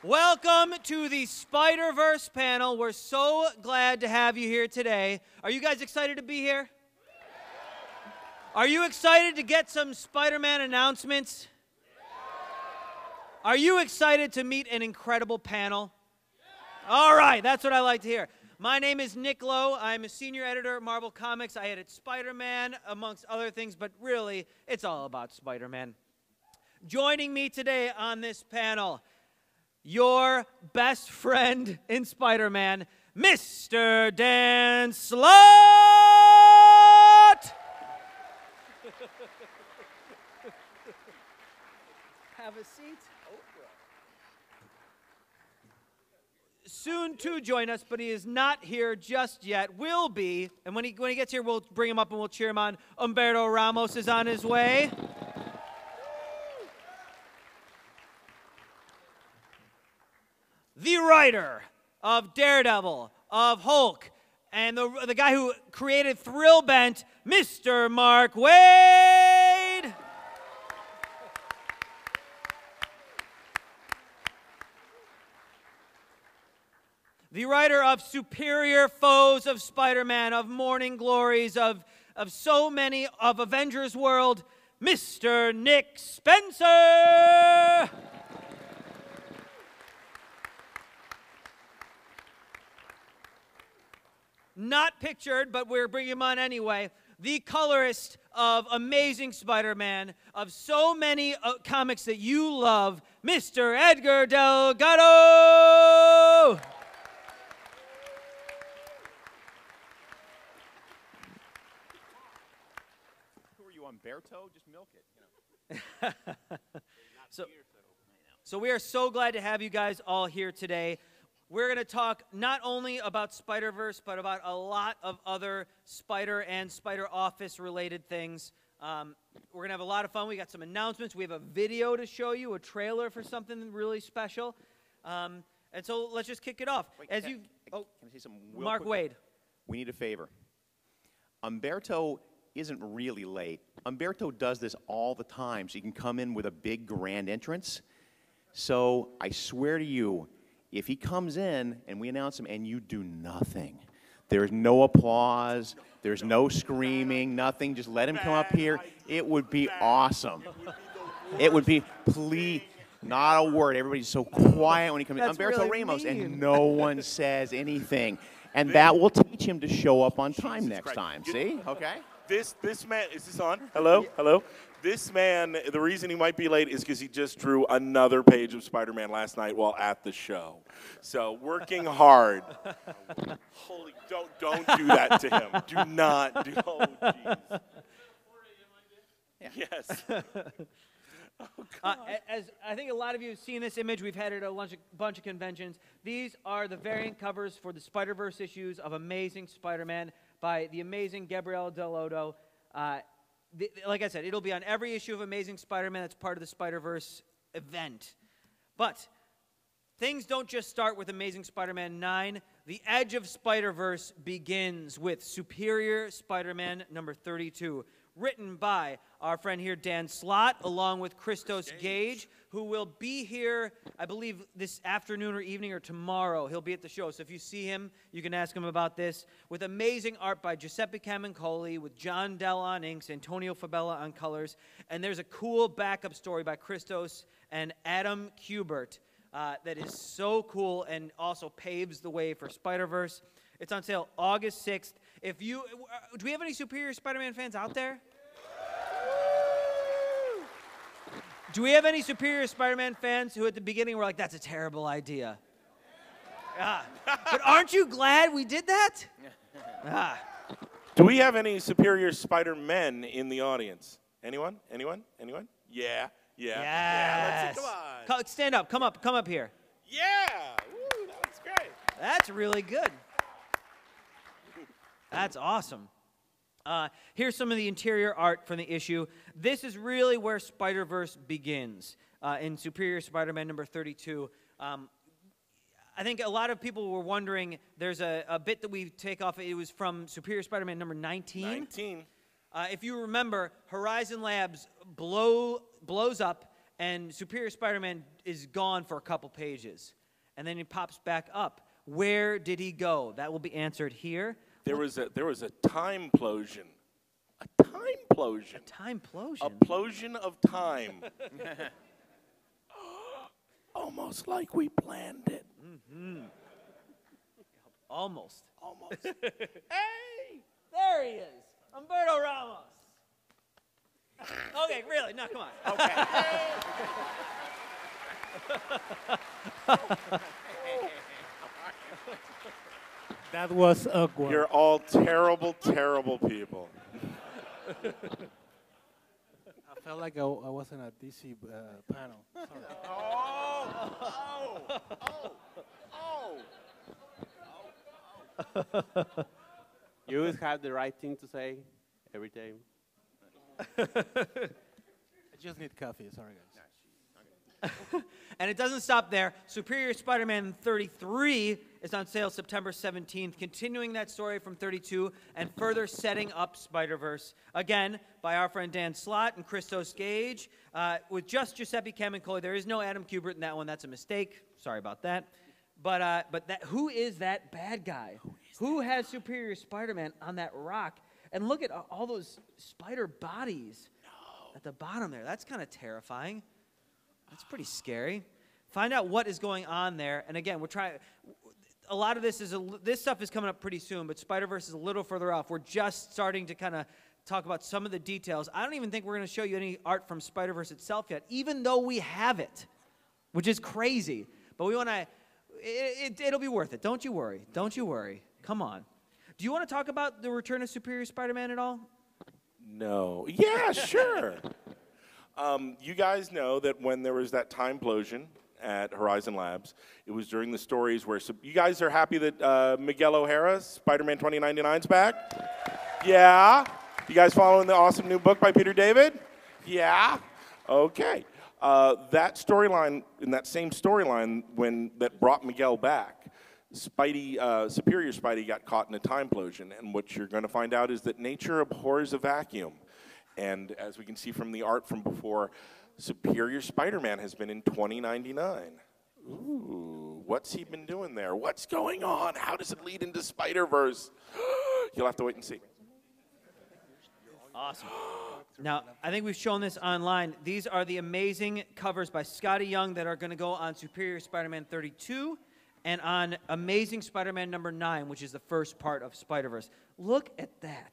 Welcome to the Spider-Verse panel. We're so glad to have you here today. Are you guys excited to be here? Are you excited to get some Spider-Man announcements? Are you excited to meet an incredible panel? All right, that's what I like to hear. My name is Nick Lowe. I'm a senior editor at Marvel Comics. I edit Spider-Man, amongst other things, but really, it's all about Spider-Man. Joining me today on this panel, your best friend in Spider-Man, Mr. Dan Slott! Have a seat. Soon to join us, but he is not here just yet. Will be, and when he gets here, we'll bring him up and we'll cheer him on. Humberto Ramos is on his way. The writer of Daredevil, of Hulk, and the guy who created Thrillbent, Mr. Mark Waid. The writer of Superior Foes of Spider-Man, of Morning Glories, of so many, of Avengers World, Mr. Nick Spencer. Not pictured, but we're bringing him on anyway. The colorist of Amazing Spider-Man, of so many comics that you love, Mr. Edgar Delgado! Who are you, Humberto? Just milk it. So we are so glad to have you guys all here today. We're going to talk not only about Spider-Verse, but about a lot of other Spider and Spider Office related things. We're going to have a lot of fun. We got some announcements. We have a video to show you, a trailer for something really special. And so let's just kick it off. Wait, can I say something Mark quick? Waid. We need a favor. Humberto isn't really late. Humberto does this all the time, so he can come in with a big grand entrance. So I swear to you, if he comes in and we announce him and you do nothing, there's no applause, there's no screaming, nothing, just let him come up here, it would be awesome. It would be, please, not a word. Everybody's so quiet when he comes in. Humberto really Ramos, mean. and no one says anything. And that will teach him to show up on time next time, see? Okay? This man, is this on? Hello? Hello? This man, the reason he might be late is because he just drew another page of Spider-Man last night while at the show. So, working hard. Holy, don't do that to him. Do not do, oh, jeez. Yes. As I think a lot of you have seen this image, we've had it at a bunch of conventions. These are the variant covers for the Spider-Verse issues of Amazing Spider-Man by the amazing Gabriele Dell'Otto. Like I said, it'll be on every issue of Amazing Spider-Man that's part of the Spider-Verse event. But things don't just start with Amazing Spider-Man 9. The Edge of Spider-Verse begins with Superior Spider-Man number 32, written by our friend here, Dan Slott, along with Christos Gage, who will be here, I believe, this afternoon or evening or tomorrow. He'll be at the show. So if you see him, you can ask him about this. With amazing art by Giuseppe Camuncoli, with John Dell on inks, Antonio Fabella on colors. And there's a cool backup story by Christos and Adam Kubert that is so cool and also paves the way for Spider-Verse. It's on sale August 6th. Do we have any Superior Spider-Man fans out there? Do we have any Superior Spider-Man fans who at the beginning were like, that's a terrible idea? But aren't you glad we did that? Do we have any Superior Spider-Men in the audience? Anyone? Anyone? Anyone? Yeah. Yes. Yeah, let's see. Come on. Stand up. Come up here. Yeah. Woo, that's great. That's really good. That's awesome. Here's some of the interior art from the issue. This is really where Spider-Verse begins in Superior Spider-Man number 32. I think a lot of people were wondering, there's a bit that we take off. It was from Superior Spider-Man number 19. If you remember, Horizon Labs blows up, and Superior Spider-Man is gone for a couple pages, and then he pops back up. Where did he go? That will be answered here. There was a time-plosion. A time-plosion. A time-plosion? A plosion of time. Almost like we planned it. Mm-hmm. Almost. Almost. Hey! There he is. Humberto Ramos. Okay, really? No, come on. Okay. That was awkward. You're all terrible, terrible people. I felt like I was in a DC panel. Sorry. You always have the right thing to say every time. I just need coffee. Sorry, guys. And it doesn't stop there. Superior Spider-Man 33 is on sale September 17th, continuing that story from 32 and further setting up Spider-Verse. Again, by our friend Dan Slott and Christos Gage, with just Giuseppe Camuncoli. There is no Adam Kubert in that one. That's a mistake. Sorry about that. But who is that bad guy? Who has Superior Spider-Man on that rock? And look at all those spider bodies at the bottom there. That's kind of terrifying. That's pretty scary. Find out what is going on there. And again, we're trying. A lot of this stuff is coming up pretty soon, but Spider-Verse is a little further off. We're just starting to kind of talk about some of the details. I don't even think we're going to show you any art from Spider-Verse itself yet, even though we have it, which is crazy. But we want to. It'll be worth it. Don't you worry. Don't you worry. Come on. Do you want to talk about the return of Superior Spider-Man at all? No. Yeah, sure. You guys know that when there was that time-plosion at Horizon Labs, it was during the stories where... you guys are happy that Miguel O'Hara, Spider-Man 2099's back? Yeah? You guys following the awesome new book by Peter David? Yeah? Okay. That storyline, in that same storyline that brought Miguel back, Superior Spidey got caught in a time-plosion, and what you're going to find out is that nature abhors a vacuum. And as we can see from the art from before, Superior Spider-Man has been in 2099. Ooh, what's he been doing there? What's going on? How does it lead into Spider-Verse? You'll have to wait and see. Awesome. Now, I think we've shown this online. These are the amazing covers by Scotty Young that are going to go on Superior Spider-Man 32 and on Amazing Spider-Man number 9, which is the first part of Spider-Verse. Look at that.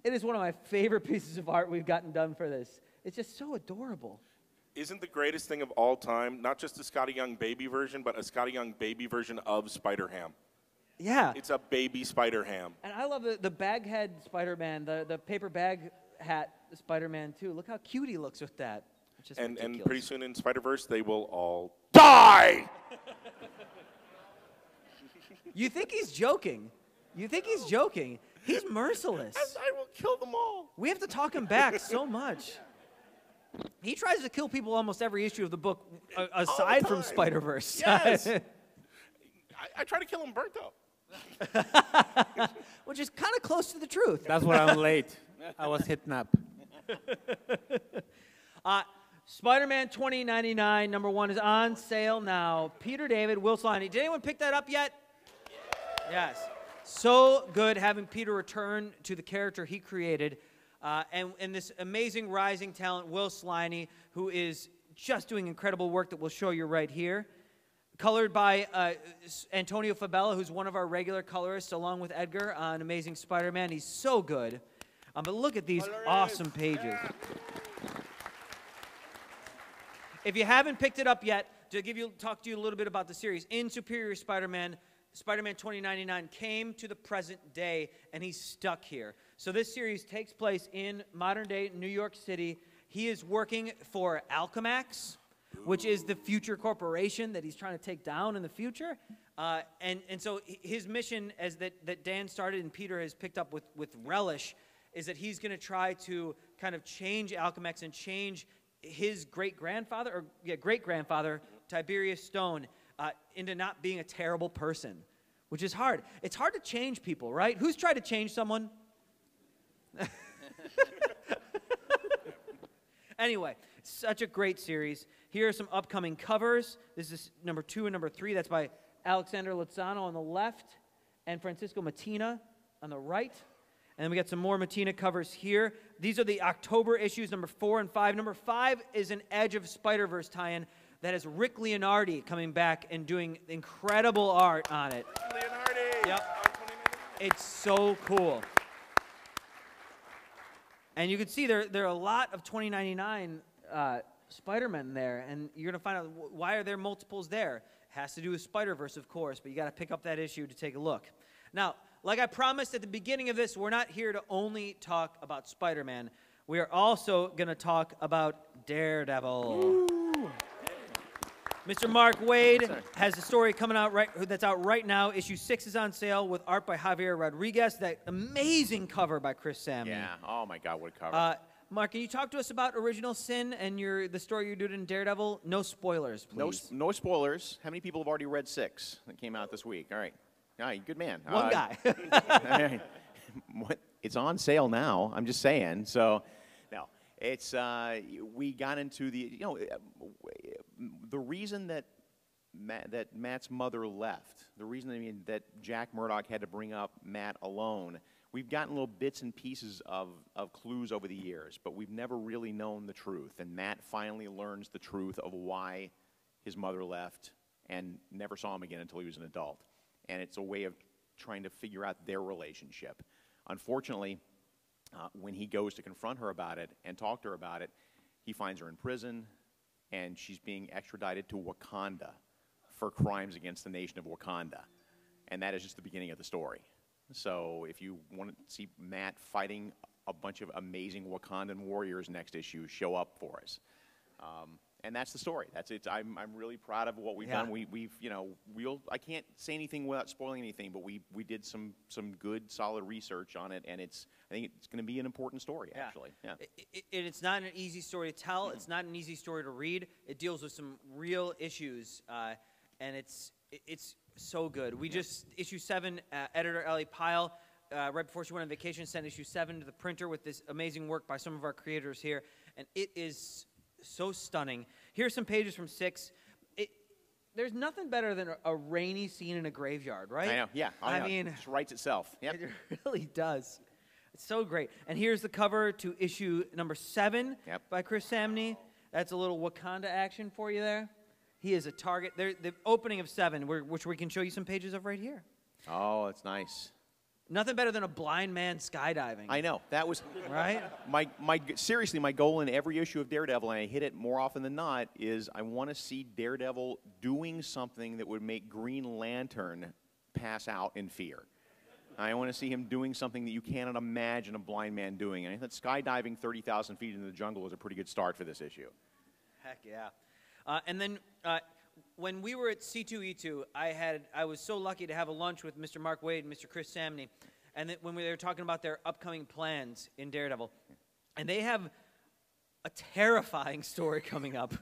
It is one of my favorite pieces of art we've gotten done for this. It's just so adorable. Isn't the greatest thing of all time, not just a Scotty Young baby version, but a Scotty Young baby version of Spider-Ham? Yeah. It's a baby Spider-Ham. And I love the bag head Spider-Man, the paper bag hat Spider-Man, too. Look how cute he looks with that. It's just And ridiculous. pretty soon in Spider-Verse, they will all die! You think he's joking. You think he's joking. He's merciless. And I will kill them all. We have to talk him back so much. He tries to kill people almost every issue of the book, aside from Spider-Verse. Yes. I try to kill Humberto. Which is kind of close to the truth. That's why I'm late. I was hitting up. Spider-Man 2099, number 1, is on sale now. Peter David, Will Sliney. Did anyone pick that up yet? Yes. So good having Peter return to the character he created. And this amazing rising talent, Will Sliney, who is just doing incredible work that we'll show you right here. Colored by Antonio Fabella, who's one of our regular colorists, along with Edgar on Amazing Spider-Man. He's so good. But look at these awesome pages. If you haven't picked it up yet, to talk to you a little bit about the series, in Superior Spider-Man, Spider-Man 2099 came to the present day, and he's stuck here. So this series takes place in modern-day New York City. He is working for Alchemax, which is the future corporation that he's trying to take down in the future. And so his mission, as that Dan started and Peter has picked up with relish, is that he's going to try to kind of change Alchemax and change his great-grandfather, Tiberius Stone, into not being a terrible person, which is hard. It's hard to change people, right? Who's tried to change someone? Anyway, such a great series. Here are some upcoming covers. This is number 2 and number 3. That's by Alexander Lozano on the left and Francisco Mattina on the right. And then we got some more Mattina covers here. These are the October issues, number 4 and 5. Number 5 is an Edge of Spider-Verse tie-in that is Rick Leonardi coming back and doing incredible art on it. Leonardi! Yep. It's so cool. And you can see there are a lot of 2099 Spider-Men there, and you're going to find out why are there multiples there. It has to do with Spider-Verse, of course, but you got to pick up that issue to take a look. Now, like I promised at the beginning of this, we're not here to only talk about Spider-Man. We are also going to talk about Daredevil. Ooh. Mr. Mark Waid has a story coming out that's out right now. Issue 6 is on sale with art by Javier Rodriguez. That amazing cover by Chris Samney. Yeah. Oh my God, what a cover! Mark, can you talk to us about Original Sin and the story you're doing in Daredevil? No spoilers, please. No spoilers. How many people have already read 6 that came out this week? All right. Good man. One guy. It's on sale now. I'm just saying. So, no. It's we got into the the reason that Matt's mother left, the reason that Jack Murdock had to bring up Matt alone. We've gotten little bits and pieces of clues over the years, but we've never really known the truth. And Matt finally learns the truth of why his mother left and never saw him again until he was an adult. And it's a way of trying to figure out their relationship. Unfortunately, when he goes to confront her about it and talk to her about it, he finds her in prison, and she's being extradited to Wakanda for crimes against the nation of Wakanda. And that is just the beginning of the story. So if you want to see Matt fighting a bunch of amazing Wakandan warriors next issue, show up for us. And that's the story. That's it. I'm really proud of what we've done. I can't say anything without spoiling anything, but we did some good, solid research on it, and I think it's going to be an important story, actually. Yeah. It's not an easy story to tell. It's not an easy story to read. It deals with some real issues, and it's so good. We just, issue 7, editor Ellie Pyle, right before she went on vacation, sent issue 7 to the printer with this amazing work by some of our creators here, and it is so stunning. Here's some pages from 6. There's nothing better than a rainy scene in a graveyard, right? I know, yeah. I mean, it just writes itself. Yep. It really does. It's so great. And here's the cover to issue number 7 by Chris Samney. That's a little Wakanda action for you there. He is a target. The opening of 7, which we can show you some pages of right here. Oh, that's nice. Nothing better than a blind man skydiving. I know. That was right. Seriously, my goal in every issue of Daredevil, and I hit it more often than not, is I want to see Daredevil doing something that would make Green Lantern pass out in fear. I want to see him doing something that you cannot imagine a blind man doing. And I think skydiving 30,000 feet into the jungle is a pretty good start for this issue. Heck yeah. And then when we were at C2E2, I was so lucky to have a lunch with Mr. Mark Waid and Mr. Chris Samney, and when we were talking about their upcoming plans in Daredevil, and they have a terrifying story coming up.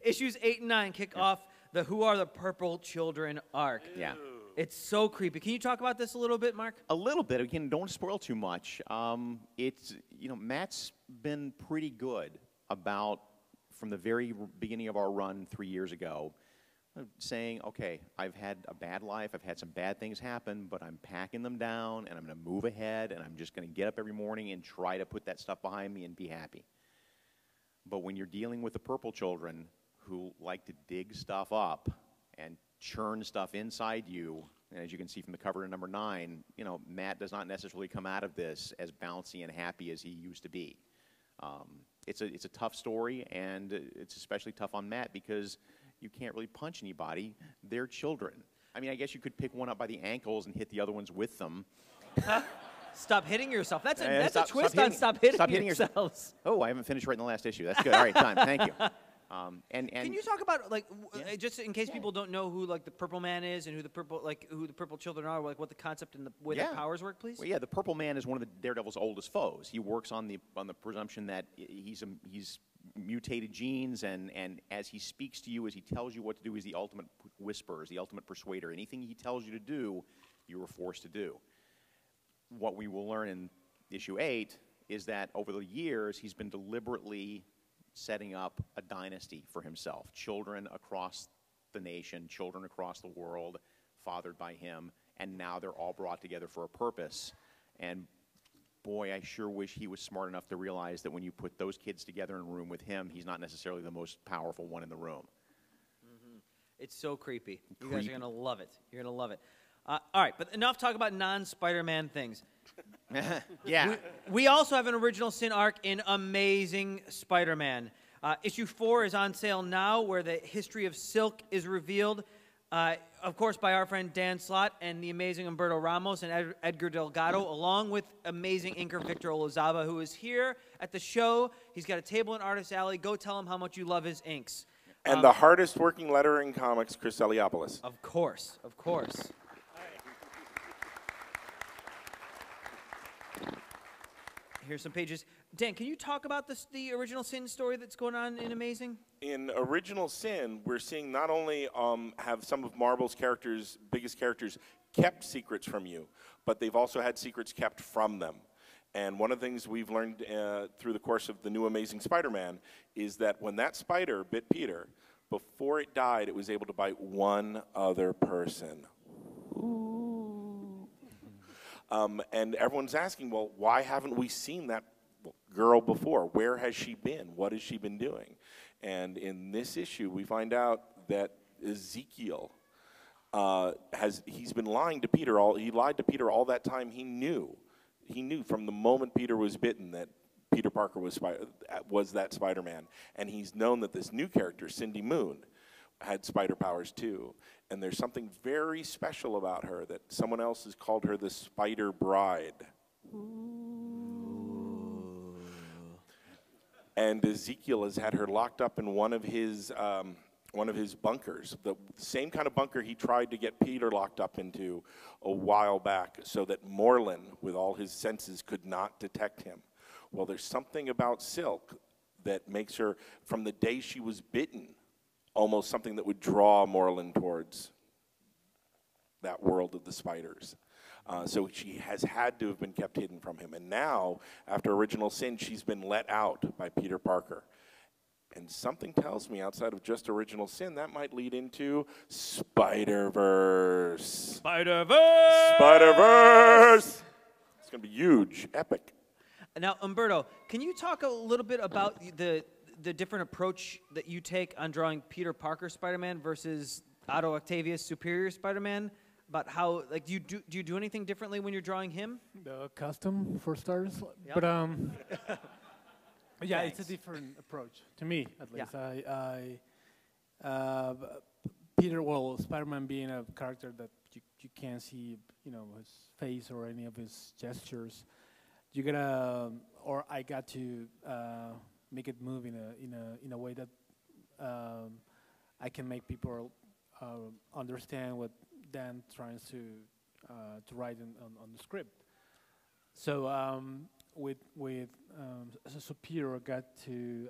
Issues 8 and 9 kick off the Who Are the Purple Children arc. Yeah. It's so creepy. Can you talk about this a little bit, Mark? A little bit. Again, don't spoil too much. Matt's been pretty good about, from the very beginning of our run 3 years ago, saying, okay, I've had a bad life, I've had some bad things happen, but I'm packing them down, and I'm going to move ahead, and I'm just going to get up every morning and try to put that stuff behind me and be happy. But when you're dealing with the Purple Children who like to dig stuff up and churn stuff inside you, and as you can see from the cover to number 9, Matt does not necessarily come out of this as bouncy and happy as he used to be. It's a tough story, and it's especially tough on Matt because you can't really punch anybody. They're children. I mean, I guess you could pick one up by the ankles and hit the other ones with them. Stop hitting yourself. That's a twist on stop hitting yourselves. Oh, I haven't finished writing the last issue. That's good. All right, time. Thank you. Can you talk about just in case people don't know who the Purple Man is and who the Purple Children are, what the concept and the way their powers work, please? Well, yeah, the Purple Man is one of the Daredevil's oldest foes. He works on the presumption that he's mutated genes, and as he speaks to you, as he tells you what to do, he's the ultimate whisperer, he's the ultimate persuader. Anything he tells you to do, you are forced to do. What we will learn in issue 8 is that over the years he's been deliberately setting up a dynasty for himself. Children across the nation, children across the world, fathered by him, and now they're all brought together for a purpose. And boy, I sure wish he was smart enough to realize that when you put those kids together in a room with him, he's not necessarily the most powerful one in the room. It's so creepy. You guys are going to love it. You're going to love it. All right, but enough talk about non-Spider-Man things. Yeah. We also have an original sin arc in Amazing Spider-Man. Issue 4 is on sale now, where the history of Silk is revealed, of course, by our friend Dan Slott and the amazing Humberto Ramos and Edgar Delgado, along with amazing inker Victor Olazaba, who is here at the show. He's got a table in Artist Alley. Go tell him how much you love his inks. And the hardest working letterer in comics, Chris Eliopoulos. Of course, of course. Here's some pages. Dan, can you talk about the original sin story that's going on in Amazing? In Original Sin, we're seeing not only have some of Marvel's biggest characters kept secrets from you, but they've also had secrets kept from them. And one of the things we've learned through the course of the new Amazing Spider-Man is that when that spider bit Peter, before it died, it was able to bite one other person. And everyone's asking, well, why haven't we seen that girl before? Where has she been? What has she been doing? And in this issue, we find out that Ezekiel he's been lying to Peter. He lied to Peter all that time. He knew from the moment Peter was bitten that Peter Parker was that Spider-Man. And he's known that this new character, Cindy Moon, had spider powers too. And there's something very special about her that someone else has called her the Spider Bride. And Ezekiel has had her locked up in one of his bunkers, the same kind of bunker he tried to get Peter locked up into a while back, so that Morlun, with all his senses, could not detect him. Well, there's something about Silk that makes her, from the day she was bitten, almost something that would draw Morlun towards that world of the spiders. So she has had to have been kept hidden from him. And now, after Original Sin, she's been let out by Peter Parker. And something tells me, outside of just Original Sin, that might lead into Spider-Verse. Spider-Verse! Spider-Verse! It's going to be huge, epic. Now, Humberto, can you talk a little bit about the different approach that you take on drawing Peter Parker Spider-Man versus Otto Octavius Superior Spider-Man? About how, like, do you do anything differently when you're drawing him? The custom, for starters. Yep. But yeah, Thanks. it's a different approach to me, at least. Yeah. Peter, well, Spider-Man being a character that you can't see, his face or any of his gestures. You gotta, or I got to make it move in a way that I can make people understand what Dan tries to write on the script. So so Peter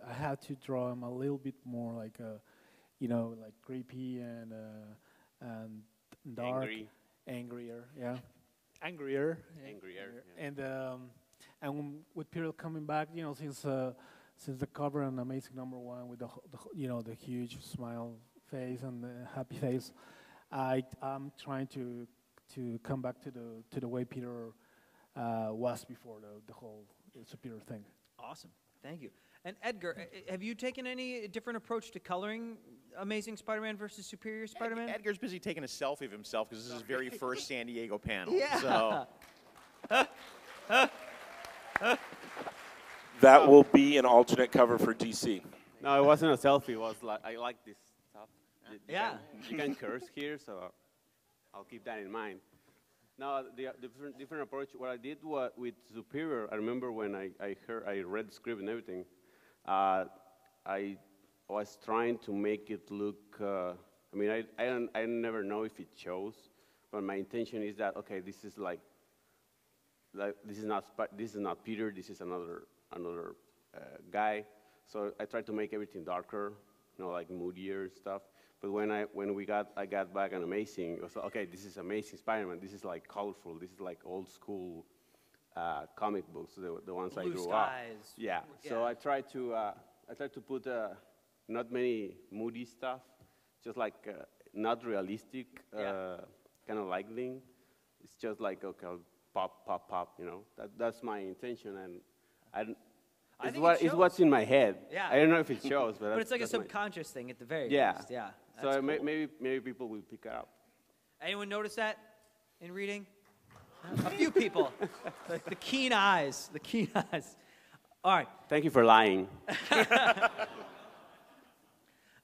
I had to draw him a little bit more like like creepy and dark, angrier, yeah, angrier. And with Peter coming back, since the cover on Amazing #1 with the huge smile face and the happy face, I'm trying to come back to the way Peter was before the whole superior thing. Awesome. Thank you. And Edgar, have you taken any different approach to coloring Amazing Spider-Man versus Superior Spider-Man? Edgar's busy taking a selfie of himself because this is his very first San Diego panel. Yeah. So. That will be an alternate cover for DC. No, it wasn't a selfie. It was like, I like this stuff. Yeah. You can curse here, so I'll keep that in mind. No, the different approach. What I did with Superior, I remember when I read the script and everything, I was trying to make it look. I mean, I never know if it shows, but my intention is that okay, this is like this is not Peter. This is another guy. So I tried to make everything darker, like moodier stuff. But when I got back on Amazing, it was okay. This is Amazing Spider-Man. This is like colorful. This is like old school comic books, the ones Blue I grew skies. up. Yeah. So I tried to I try to put not many moody stuff, just like not realistic kind of lighting. It's just like, okay, I'll pop, pop, pop, you know. That's my intention, and it's what's in my head. Yeah. I don't know if it shows, but it's like a subconscious thing at the very yeah. least. Yeah. So Cool. maybe people will pick it up. Anyone notice that in reading? A few people. the keen eyes. The keen eyes. All right. Thank you for lying.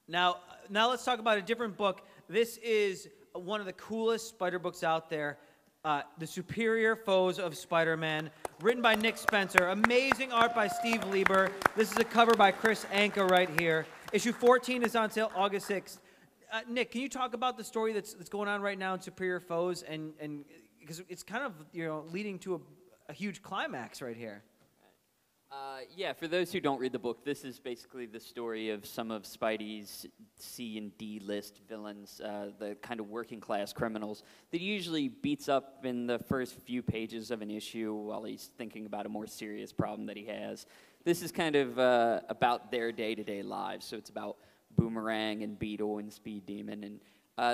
Now let's talk about a different book. This is one of the coolest Spider books out there. The Superior Foes of Spider-Man, written by Nick Spencer. Amazing art by Steve Lieber. This is a cover by Chris Anka right here. Issue 14 is on sale August 6th. Nick, can you talk about the story that's going on right now in Superior Foes, and because it's kind of leading to a huge climax right here. Yeah, for those who don't read the book, this is basically the story of some of Spidey's C and D list villains, the kind of working class criminals that he usually beats up in the first few pages of an issue while he's thinking about a more serious problem that he has. This is kind of about their day-to-day lives, so it's about Boomerang and Beetle and Speed Demon, and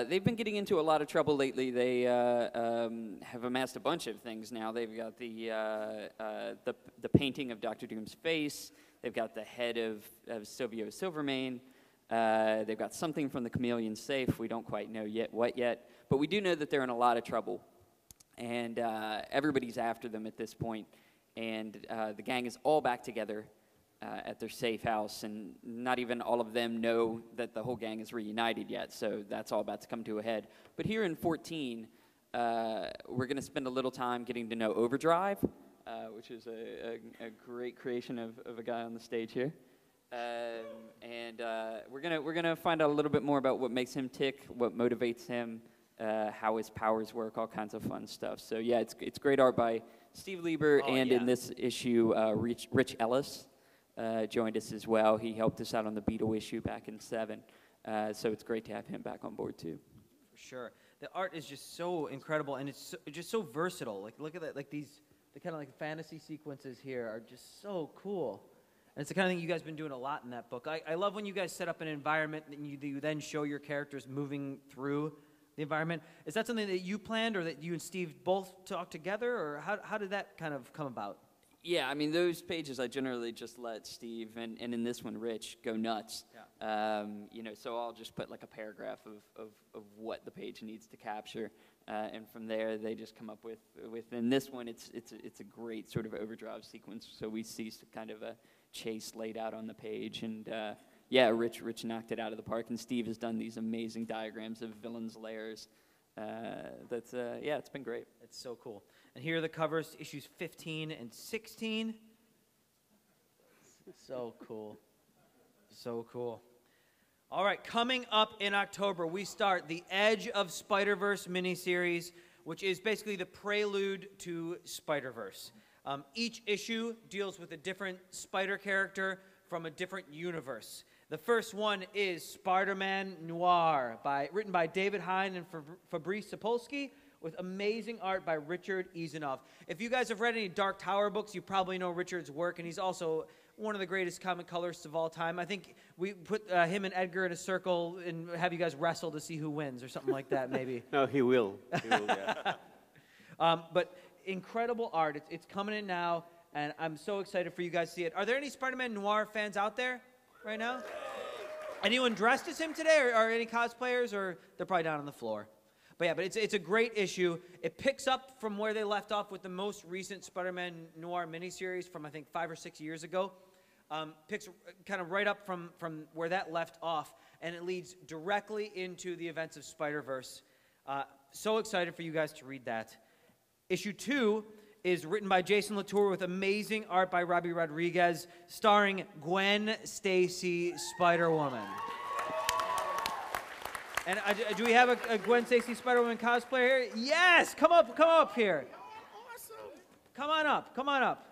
they've been getting into a lot of trouble lately. They have amassed a bunch of things now. They've got the painting of Dr. Doom's face. They've got the head of Silvio Silvermane. They've got something from the Chameleon safe. We don't quite know what yet. But we do know that they're in a lot of trouble. And everybody's after them at this point. And the gang is all back together at their safe house, and not even all of them know that the whole gang is reunited yet, so that's all about to come to a head. But here in 14, we're going to spend a little time getting to know Overdrive, which is a great creation of a guy on the stage here. And we're gonna find out a little bit more about what makes him tick, what motivates him, how his powers work, all kinds of fun stuff. So yeah, it's great art by Steve Lieber, in this issue, Rich Ellis joined us as well. He helped us out on the Beetle issue back in 7. So it's great to have him back on board too. For sure. The art is just so incredible, and it's just so versatile. Like, look at that. Like the kind of like fantasy sequences here are just so cool. And it's the kind of thing you guys have been doing a lot in that book. I love when you guys set up an environment and you then show your characters moving through the environment. Is that something that you planned, or that you and Steve both talked together, or how did that kind of come about? Yeah, I mean, those pages I generally just let Steve and in this one Rich go nuts. Yeah. So I'll just put like a paragraph of what the page needs to capture, and from there they just come up with. In this one, it's a great sort of Overdrive sequence. So we see kind of a chase laid out on the page, and yeah, Rich knocked it out of the park, and Steve has done these amazing diagrams of villains' lairs. It's been great. It's so cool. And here are the covers, issues 15 and 16. So cool. So cool. All right, coming up in October, we start the Edge of Spider-Verse miniseries, which is basically the prelude to Spider-Verse. Each issue deals with a different Spider character from a different universe. The first one is Spider-Man Noir, written by David Hine and Fabrice Sapolsky, with amazing art by Richard Isanov. If you guys have read any Dark Tower books, you probably know Richard's work, and he's also one of the greatest comic colorists of all time. I think we put him and Edgar in a circle and have you guys wrestle to see who wins, or something like that, maybe. No, he will. He will, yeah. But incredible art. It's coming in now, and I'm so excited for you guys to see it. Are there any Spider-Man Noir fans out there right now? Anyone dressed as him today, or any cosplayers, or they're probably down on the floor? But yeah, it's a great issue. It picks up from where they left off with the most recent Spider-Man Noir miniseries from, I think, 5 or 6 years ago. Picks kind of right up from where that left off, and it leads directly into the events of Spider-Verse. So excited for you guys to read that. Issue 2 is written by Jason Latour with amazing art by Robbie Rodriguez, starring Gwen Stacy, Spider-Woman. And do we have a Gwen Stacy Spider-Woman cosplayer here? Yes! Come up here. Awesome. Come on up.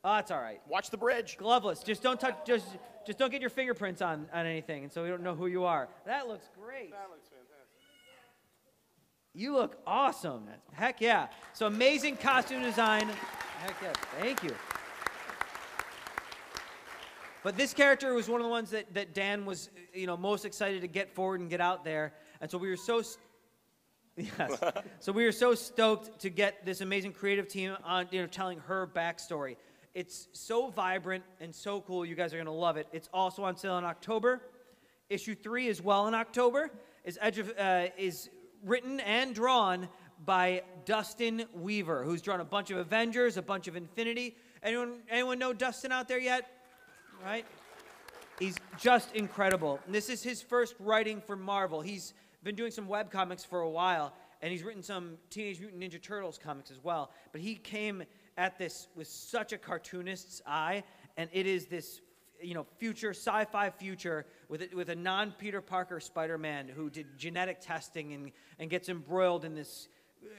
Oh, that's all right. Watch the bridge. Gloveless. Just don't touch. Just don't get your fingerprints on anything, and so we don't know who you are. That looks great. That looks fantastic. You look awesome. Heck yeah. So amazing costume design. Heck yeah. Thank you. But this character was one of the ones that Dan was, most excited to get forward and get out there. And so we were so yes. So we were so stoked to get this amazing creative team on, telling her backstory. It's so vibrant and so cool. You guys are going to love it. It's also on sale in October. Issue 3 as well in October is written and drawn by Dustin Weaver, who's drawn a bunch of Avengers, a bunch of Infinity. Anyone know Dustin out there yet? Right? He's just incredible. And this is his first writing for Marvel. He's been doing some webcomics for a while, and he's written some Teenage Mutant Ninja Turtles comics as well. But he came at this with such a cartoonist's eye, and it is this, future, sci-fi future with a non-Peter Parker Spider-Man who did genetic testing and gets embroiled in this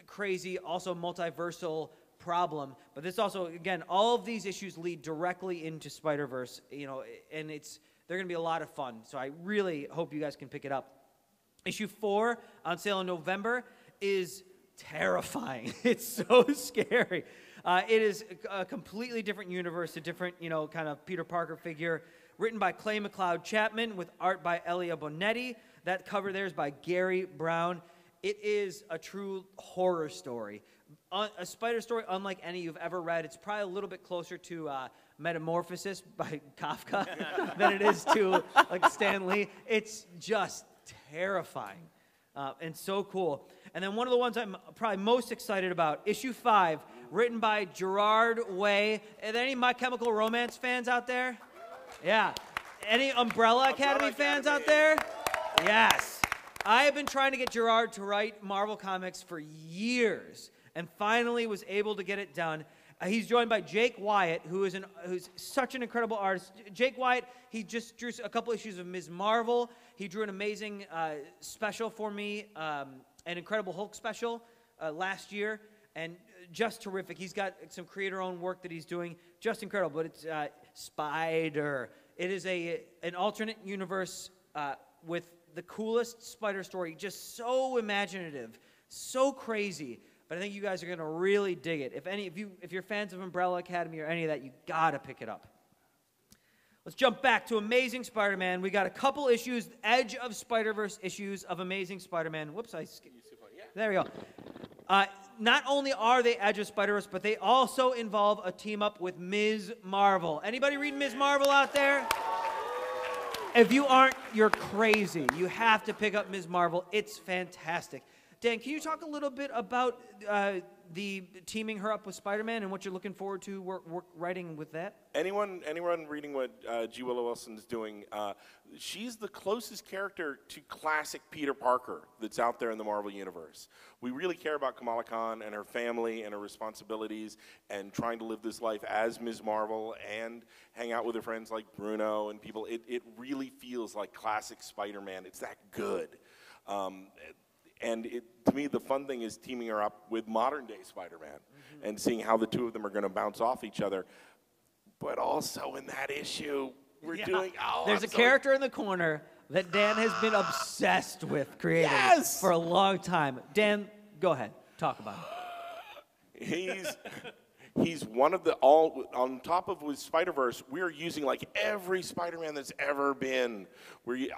crazy, also multiversal problem. But this also, again, all of these issues lead directly into Spider-Verse, and they're going to be a lot of fun. So I really hope you guys can pick it up. Issue 4 on sale in November is terrifying. It's so scary. It is a completely different universe, a different, kind of Peter Parker figure, written by Clay McLeod Chapman with art by Elia Bonetti. That cover there is by Gary Brown. It is a true horror story. A spider story unlike any you've ever read. It's probably a little bit closer to Metamorphosis by Kafka than it is to Stan Lee. It's just terrifying and so cool. And then one of the ones I'm probably most excited about, issue 5, written by Gerard Way. Are there any My Chemical Romance fans out there? Yeah. Any Umbrella Academy fans out there? Yes. I have been trying to get Gerard to write Marvel comics for years, and finally was able to get it done. He's joined by Jake Wyatt, who's such an incredible artist. Jake Wyatt, he just drew a couple issues of Ms. Marvel. He drew an amazing special for me, an Incredible Hulk special last year, and just terrific. He's got some creator-owned work that he's doing, just incredible. But it's Spider. It is an alternate universe with the coolest spider story, just so imaginative, so crazy. But I think you guys are going to really dig it. If you're fans of Umbrella Academy or any of that, you got to pick it up. Let's jump back to Amazing Spider-Man. We got a couple issues, Edge of Spider-Verse issues of Amazing Spider-Man. Whoops, there we go. Not only are they Edge of Spider-Verse, but they also involve a team-up with Ms. Marvel. Anybody reading Ms. Marvel out there? If you aren't, you're crazy. You have to pick up Ms. Marvel. It's fantastic. Dan, can you talk a little bit about the teaming her up with Spider-Man and what you're looking forward to writing with that? Anyone reading what G. Willow Wilson's doing, she's the closest character to classic Peter Parker that's out there in the Marvel Universe. We really care about Kamala Khan and her family and her responsibilities and trying to live this life as Ms. Marvel and hang out with her friends like Bruno and people. It really feels like classic Spider-Man. It's that good. And to me, the fun thing is teaming her up with modern-day Spider-Man and seeing how the two of them are going to bounce off each other. But also in that issue, we're doing... Oh, there's a character in the corner that Dan has been obsessed with creating for a long time. Dan, go ahead. Talk about it. He's one of the on top of with Spider-Verse, we're using like every Spider-Man that's ever been.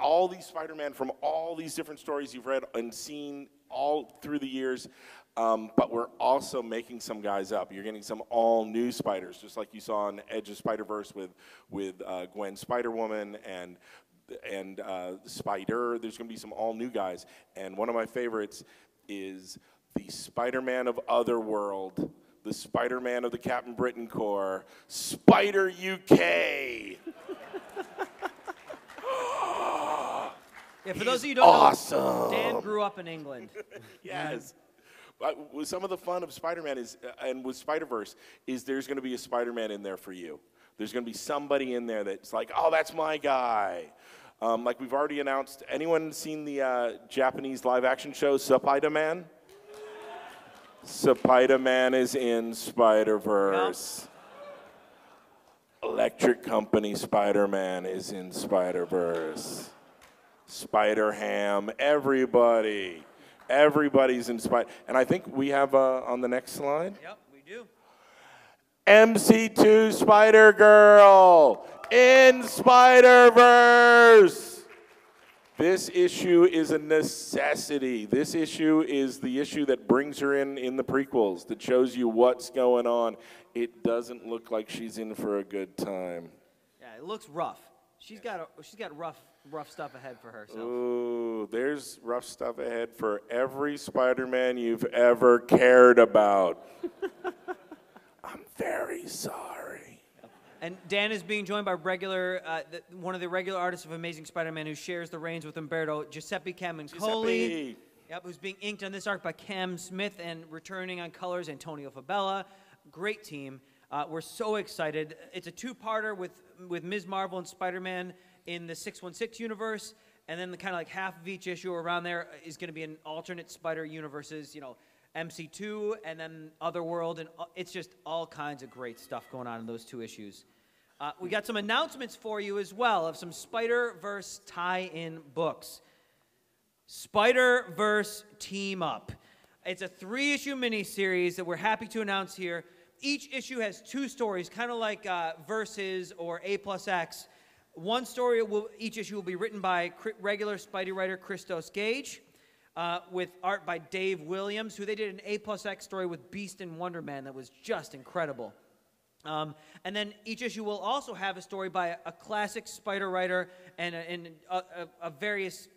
All these Spider-Man from all these different stories you've read and seen all through the years, but we're also making some guys up. You're getting some all-new Spiders, just like you saw on Edge of Spider-Verse with Gwen Spider-Woman and Spider. There's going to be some all-new guys. And one of my favorites is the Spider-Man of Otherworld, the Spider-Man of the Captain Britain Corps, Spider UK. Yeah, for those of you who don't know, Dan grew up in England. Yes. With some of the fun of Spider-Man and with Spider-Verse is there's going to be a Spider-Man in there for you. There's going to be somebody in there that's like, oh, that's my guy. Like we've already announced. Anyone seen the Japanese live-action show Spider-Man? Spider-Man is in Spider-Verse. Yep. Electric Company Spider-Man is in Spider-Verse. Spider-Ham, everybody's in Spider. And I think we have on the next slide. Yep, we do. MC2 Spider-Girl in Spider-Verse. This issue is a necessity. This issue is the issue that brings her in the prequels, that shows you what's going on. It doesn't look like she's in for a good time. Yeah, it looks rough. She's got rough stuff ahead for her. So. Ooh, there's rough stuff ahead for every Spider-Man you've ever cared about. I'm very sorry. And Dan is being joined by one of the regular artists of Amazing Spider-Man who shares the reins with Umberto, Giuseppe Camuncoli. Yep, who's being inked on this arc by Cam Smith and returning on colors, Antonio Fabella. Great team. We're so excited. It's a two-parter with Ms. Marvel and Spider-Man in the 616 universe, and then the kind of like half of each issue around there is going to be an alternate Spider universes, you know, MC2 and then Otherworld, and it's just all kinds of great stuff going on in those two issues. We got some announcements for you as well of some Spider-Verse tie-in books. Spider-Verse Team Up. It's a 3-issue miniseries that we're happy to announce here. Each issue has 2 stories, kind of like Versus or A+X. One story, each issue will be written by regular Spidey writer Christos Gage, with art by Dave Williams, who they did an A+X story with Beast and Wonder Man that was just incredible. And then each issue will also have a story by a classic Spider writer and a various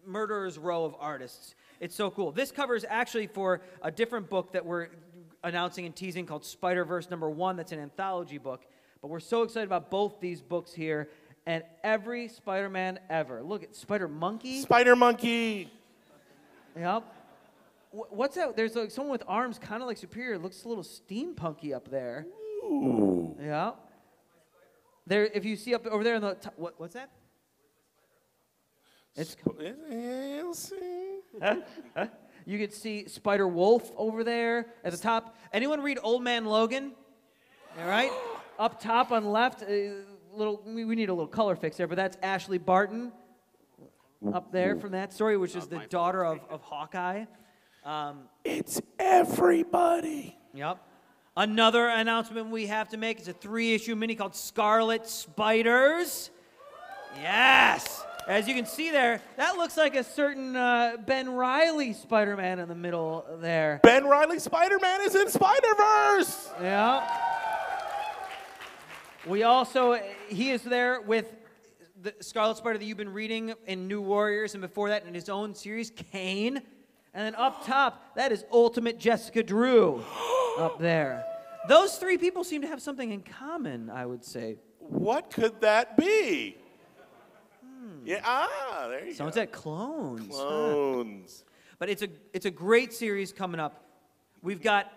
murderer's row of artists. It's so cool. This cover is actually for a different book that we're announcing and teasing called Spider-Verse #1. That's an anthology book. But we're so excited about both these books here. And every Spider-Man ever. Look at Spider-Monkey. Spider-Monkey. Yep. What's that? There's like someone with arms kind of like Superior. It looks a little steampunky up there. Ooh. Yeah. There, if you see up over there in the top, what's that? It's. We'll see. You can see Spider-Wolf over there at the top. Anyone read Old Man Logan? All right. Up top on left, we need a little color fix there, but that's Ashley Barton up there from that story, which is the daughter of Hawkeye. It's everybody. Yep. Another announcement we have to make is a 3-issue mini called Scarlet Spiders. Yes. As you can see there, that looks like a certain Ben Reilly Spider-Man in the middle there. Ben Reilly Spider-Man is in Spider-Verse. Yeah. We also, he is there with the Scarlet Spider that you've been reading in New Warriors, and before that in his own series, Kane. And then up top, that is Ultimate Jessica Drew up there. Those 3 people seem to have something in common, I would say. What could that be? Yeah, there you Someone go. said clones. Clones. But it's a great series coming up. We've got,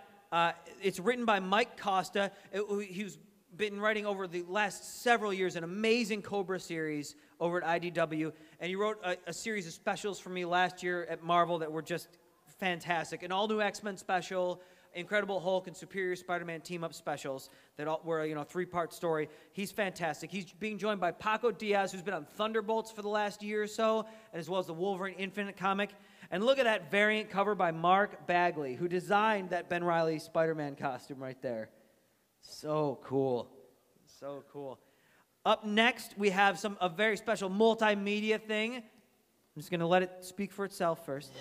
it's written by Mike Costa. He's been writing over the last several years an amazing Cobra series over at IDW. And he wrote a series of specials for me last year at Marvel that were just fantastic. An all-new X-Men special, Incredible Hulk and Superior Spider-Man team-up specials that all were, a 3-part story. He's fantastic. He's being joined by Paco Diaz, who's been on Thunderbolts for the last year or so, and as well as the Wolverine Infinite comic. And look at that variant cover by Mark Bagley, who designed that Ben Reilly Spider-Man costume right there. So cool. So cool. Up next, we have a very special multimedia thing. I'm just going to let it speak for itself first.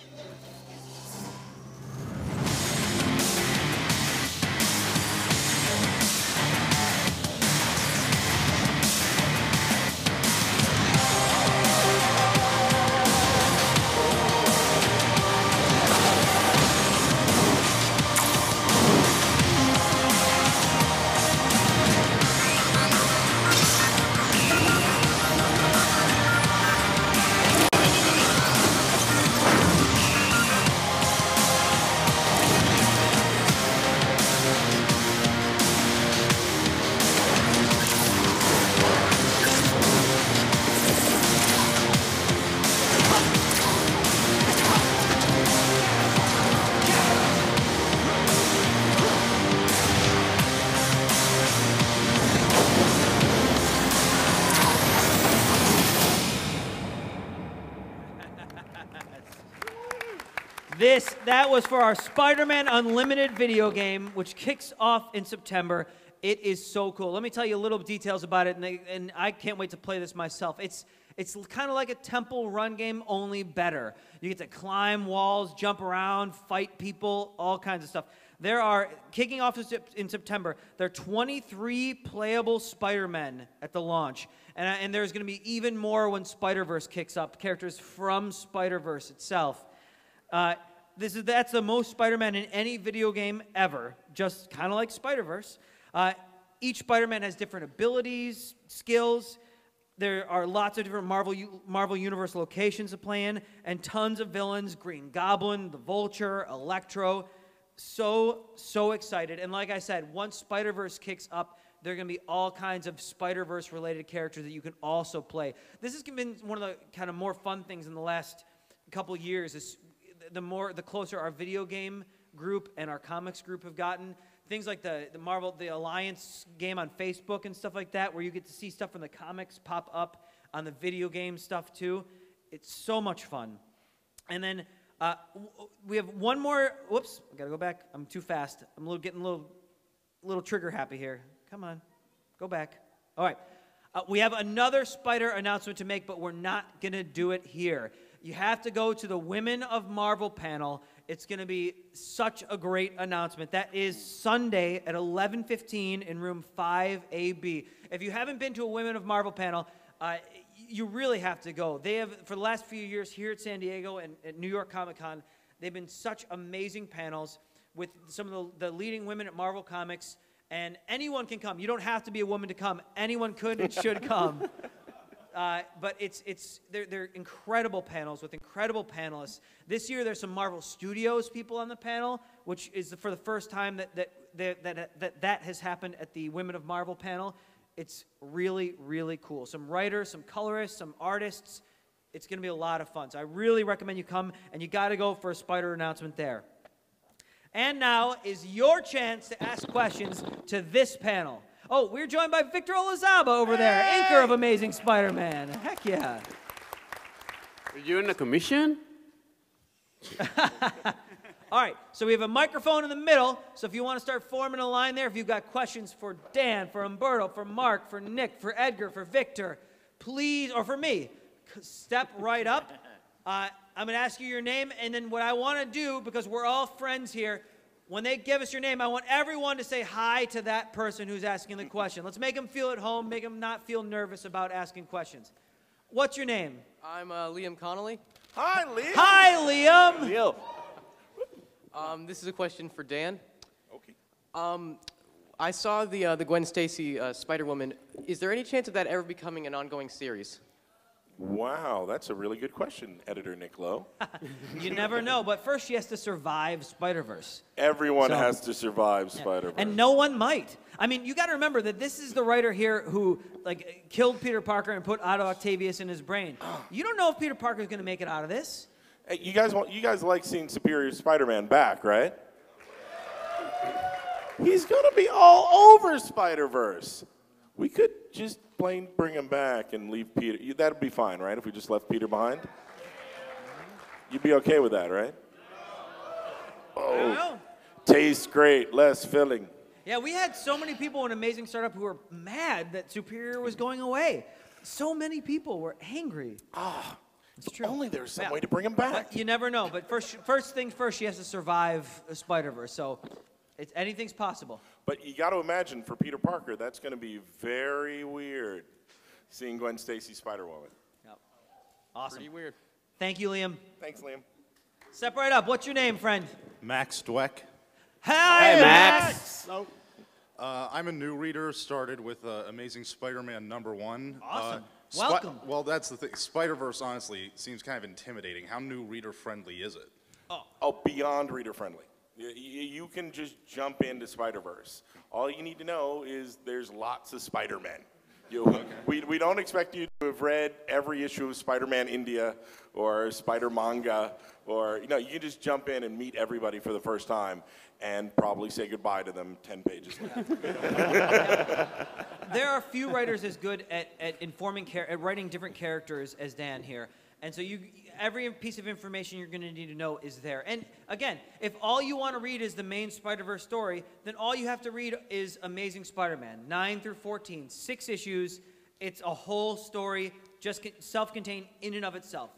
That was for our Spider-Man Unlimited video game, which kicks off in September. It is so cool. Let me tell you a little details about it, and I can't wait to play this myself. It's kind of like a temple run game, only better. You get to climb walls, jump around, fight people, all kinds of stuff. There are, kicking off in September, there are 23 playable Spider-Men at the launch. And there's going to be even more when Spider-Verse kicks up, characters from Spider-Verse itself. That's the most Spider-Man in any video game ever, just kind of like Spider-Verse. Each Spider-Man has different abilities, skills. There are lots of different Marvel Universe locations to play in, and tons of villains, Green Goblin, the Vulture, Electro. So excited. And like I said, once Spider-Verse kicks up, there are going to be all kinds of Spider-Verse related characters that you can also play. This has been one of the kind of more fun things in the last couple years. Is the closer our video game group and our comics group have gotten. Things like the Alliance game on Facebook and stuff like that, where you get to see stuff from the comics pop up on the video game stuff too. It's so much fun. And then we have one more. Whoops, I gotta go back. I'm too fast. I'm getting a little trigger happy here. Come on, go back. All right. We have another Spider announcement to make, but we're not gonna do it here. You have to go to the Women of Marvel panel. It's going to be such a great announcement. That is Sunday at 11:15 in room 5AB. If you haven't been to a Women of Marvel panel, you really have to go. They have, for the last few years here at San Diego and at New York Comic Con, they've been such amazing panels with some of the leading women at Marvel Comics, and anyone can come. You don't have to be a woman to come. Anyone could and should come. But they're incredible panels with incredible panelists. This year there's some Marvel Studios people on the panel, which is for the first time that has happened at the Women of Marvel panel. It's really, really cool. Some writers, some colorists, some artists. It's going to be a lot of fun. So I really recommend you come, and you got to go for a Spider announcement there. And now is your chance to ask questions to this panel. Oh, we're joined by Victor Olazaba over there, inker of Amazing Spider-Man. Heck yeah. Are you in a commission? All right, so we have a microphone in the middle, so if you want to start forming a line there, if you've got questions for Dan, for Umberto, for Mark, for Nick, for Edgar, for Victor, please, or for me, step right up. I'm going to ask you your name, and then what I want to do, because we're all friends here, when they give us your name, I want everyone to say hi to that person who's asking the question. Let's make them feel at home, make them not feel nervous about asking questions. What's your name? I'm Liam Connolly. Hi, Liam. Hi, Liam. Leo. This is a question for Dan. Okay. I saw the Gwen Stacy Spider-Woman. Is there any chance of that ever becoming an ongoing series? Wow, that's a really good question, Editor Nick Lowe. You never know, but first she has to survive Spider-Verse. Everyone has to survive Spider-Verse. And no one might. I mean, you got to remember that this is the writer here who killed Peter Parker and put Otto Octavius in his brain. You don't know if Peter Parker is going to make it out of this. Hey, you guys like seeing Superior Spider-Man back, right? He's going to be all over Spider-Verse. We could just plain bring him back and leave Peter. That'd be fine, right, if we just left Peter behind? You'd be okay with that, right? Oh, tastes great, less filling. Yeah, we had so many people in Amazing Startup who were mad that Superior was going away. So many people were angry. It's true. Only there's some way to bring him back. But you never know. But first things first, she has to survive a Spider-Verse. So anything's possible. But you got to imagine, for Peter Parker, that's going to be very weird, seeing Gwen Stacy Spider-Woman. Yep. Awesome. Pretty weird. Thank you, Liam. Thanks, Liam. Step right up. What's your name, friend? Max Dweck. Hi, Max. Hello. I'm a new reader, started with Amazing Spider-Man #1. Awesome. Welcome. Well, that's the thing. Spider-Verse, honestly, seems kind of intimidating. How new reader-friendly is it? Oh, beyond reader-friendly. You can just jump into Spider-Verse. All you need to know is there's lots of Spider-Men. We don't expect you to have read every issue of Spider-Man India or Spider-Manga, or you can just jump in and meet everybody for the first time and probably say goodbye to them 10 pages later. There are few writers as good at writing different characters as Dan here. And so every piece of information you're going to need to know is there. And again, if all you want to read is the main Spider-Verse story, then all you have to read is Amazing Spider-Man, 9 through 14, 6 issues. It's a whole story, just self-contained in and of itself.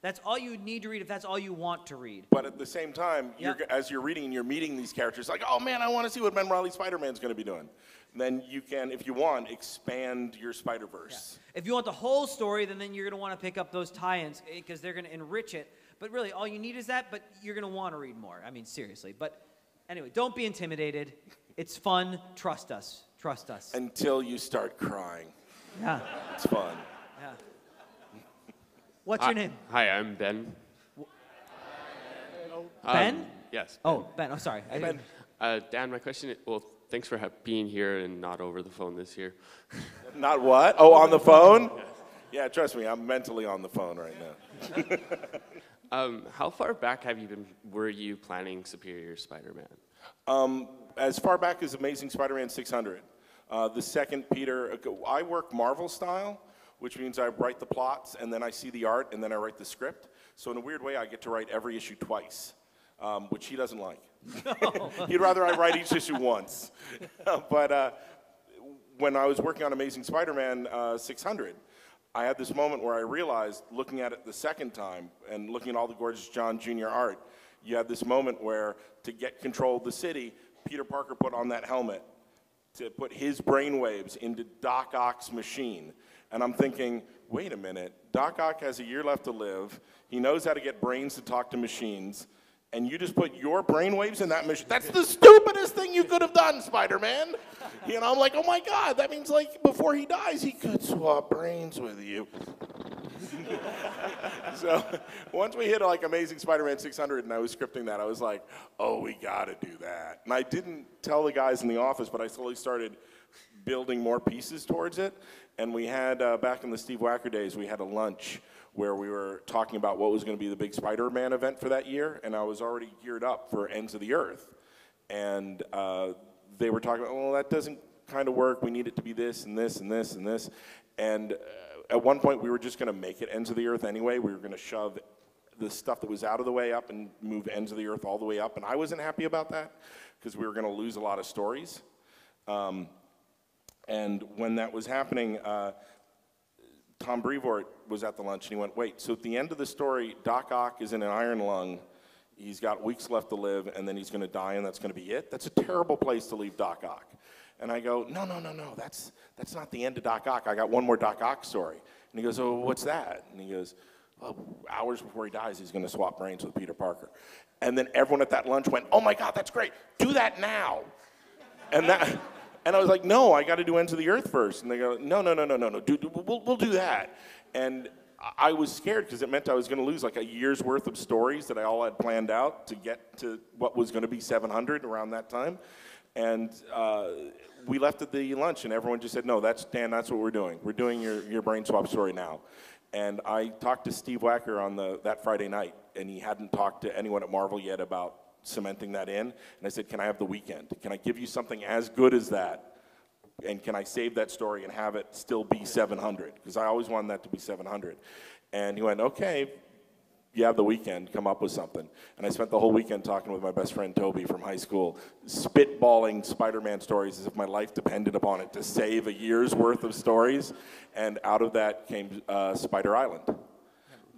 That's all you need to read if that's all you want to read. But at the same time, as you're reading, you're meeting these characters like, oh man, I want to see what Ben Reilly Spider-Man's going to be doing. Then you can, if you want, expand your Spider-Verse. Yeah. If you want the whole story, then you're going to want to pick up those tie-ins because they're going to enrich it. But really, all you need is that, but you're going to want to read more. I mean, seriously. But anyway, don't be intimidated. It's fun. Trust us. Trust us. Until you start crying. Yeah. It's fun. Yeah. What's your name? Hi, I'm Ben. Ben? Yes. Oh, Ben. Oh, sorry. Hey, Ben. Dan, my question is, well, thanks for being here and not over the phone this year. Not what? Oh, on the phone? Yes. Yeah, trust me, I'm mentally on the phone right now. How far back were you planning Superior Spider-Man? As far back as Amazing Spider-Man 600. The second Peter, I work Marvel style, which means I write the plots, and then I see the art, and then I write the script. So in a weird way, I get to write every issue twice, which he doesn't like. No. He'd rather I write each issue once. But when I was working on Amazing Spider-Man 600, I had this moment where I realized, looking at it the second time, and looking at all the gorgeous John Jr. art, you had this moment where, to get control of the city, Peter Parker put on that helmet to put his brainwaves into Doc Ock's machine. And I'm thinking, wait a minute, Doc Ock has a year left to live. He knows how to get brains to talk to machines. And you just put your brainwaves in that machine. That's the stupidest thing you could have done, Spider-Man. You know, I'm like, oh my God, that means like before he dies, he could swap brains with you. So once we hit like Amazing Spider-Man 600 and I was scripting that, I was like, oh, we gotta do that. And I didn't tell the guys in the office, but I slowly started building more pieces towards it. And we had, back in the Steve Wacker days, we had a lunch where we were talking about what was going to be the big Spider-Man event for that year, and I was already geared up for Ends of the Earth. And they were talking about, well, that doesn't kind of work. We need it to be this and this and this and this. And at one point, we were just going to make it Ends of the Earth anyway. We were going to shove the stuff that was out of the way up and move Ends of the Earth all the way up. And I wasn't happy about that because we were going to lose a lot of stories. And when that was happening, Tom Brevoort was at the lunch, and he went, wait, so at the end of the story, Doc Ock is in an iron lung, he's got weeks left to live, and then he's going to die, and that's going to be it? That's a terrible place to leave Doc Ock. And I go, no, that's not the end of Doc Ock. I got one more Doc Ock story. And he goes, oh, what's that? And he goes, well, hours before he dies, he's going to swap brains with Peter Parker. And then everyone at that lunch went, oh my God, that's great. Do that now. And I was like, no, I got to do Ends of the Earth first. And they go, no, we'll do that. And I was scared because it meant I was going to lose like a year's worth of stories that I all had planned out to get to what was going to be 700 around that time. And we left at the lunch, and everyone just said, no, Dan, that's what we're doing. We're doing your brain swap story now. And I talked to Steve Wacker on that Friday night, and he hadn't talked to anyone at Marvel yet about cementing that in, and I said, can I have the weekend? Can I give you something as good as that? And can I save that story and have it still be 700? Because I always wanted that to be 700. And he went, okay, you have the weekend, come up with something. And I spent the whole weekend talking with my best friend Toby from high school, spitballing Spider-Man stories as if my life depended upon it to save a year's worth of stories. And out of that came Spider Island.